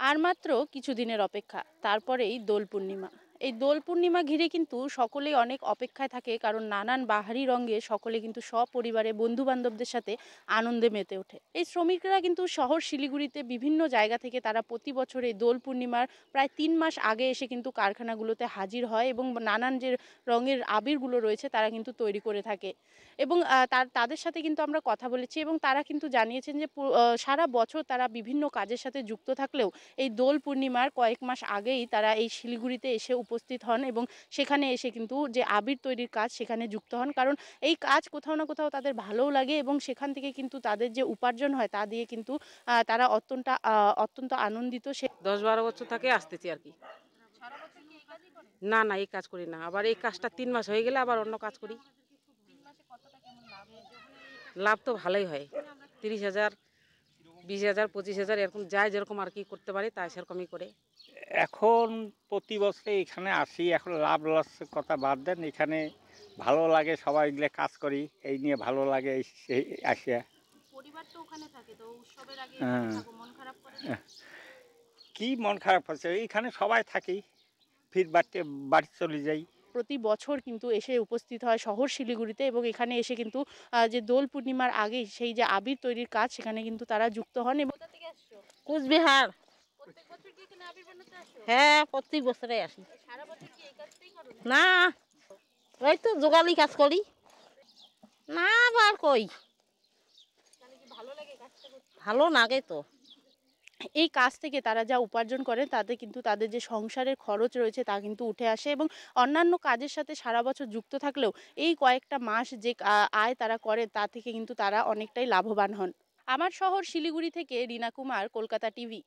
আর মাত্র কিছুদিনের অপেক্ষা, তারপরেই দোল পূর্ণিমা। এই দোল পূর্ণিমা ঘিরে কিন্তু সকলেই অনেক অপেক্ষায় থাকে, কারণ নানান বাহারি রঙে সকলে কিন্তু সপরিবারে বন্ধু বান্ধবদের সাথে আনন্দে মেতে ওঠে। এই শ্রমিকরা কিন্তু শহর শিলিগুড়িতে বিভিন্ন জায়গা থেকে তারা প্রতি বছর এই দোল পূর্ণিমার প্রায় 3 মাস আগে এসে কিন্তু কারখানাগুলোতে হাজির হয় এবং নানান যে রঙের আবিরগুলো রয়েছে তারা কিন্তু তৈরি করে থাকে। এবং তাদের সাথে কিন্তু আমরা কথা বলেছি এবং তারা কিন্তু জানিয়েছেন যে সারা বছর তারা বিভিন্ন কাজের সাথে যুক্ত থাকলেও এই দোল পূর্ণিমার কয়েক মাস আগেই তারা এই শিলিগুড়িতে এসে উপস্থিত হন এবং সেখানে এসে কিন্তু যে আবির তৈরির কাজ সেখানে যুক্ত হন, কারণ এই কাজ কোথাও না কোথাও তাদের ভালোও লাগে এবং সেখান থেকে কিন্তু তাদের যে উপার্জন হয় তা দিয়ে কিন্তু তারা অত্যন্ত আনন্দিত। 10-12 বছর থেকে আসতেছি আর কি। না না, এই কাজ করি না, আবার এই কাজটা 3 মাস হয়ে গেলে আবার অন্য কাজ করি। লাভ তো ভালোই হয়, 30,000, 20,000, 25,000 এরকম যায়, যেরকম আর কি করতে পারে তাই সেরকমই করে। এখন প্রতি বছরে এখানে আসি, এখন লাভ লসের কথা বাদ দেন, এখানে ভালো লাগে, সবাই মিলে কাজ করি, এই নিয়ে ভালো লাগে এই আসিয়া। কি মন খারাপ হচ্ছে, এইখানে সবাই থাকি, ফির বাড়ি চলে যাই। প্রতি বছর কিন্তু এসে উপস্থিত হয় শহর শিলিগুড়িতে এবং এখানে এসে কিন্তু যে দোল পূর্ণিমার আগেই সেই যে আবির তৈরির কাজ সেখানে কিন্তু তারা যুক্ত হন। এবং কুচবিহার। হ্যাঁ, প্রত্যেক বছরে আসি। না, ওই তো জোগালি কাজ করি না, আবার কই ভালো লাগে তো। এই কাজ থেকে তারা যা উপার্জন করেন তাতে কিন্তু তাদের যে সংসারের খরচ রয়েছে তা কিন্তু উঠে আসে এবং অন্যান্য কাজের সাথে সারা বছর যুক্ত থাকলেও এই কয়েকটা মাস যে আয় তারা করে তা থেকে কিন্তু তারা অনেকটাই লাভবান হন। আমার শহর শিলিগুড়ি থেকে রিনা কুমার, কলকাতা টিভি।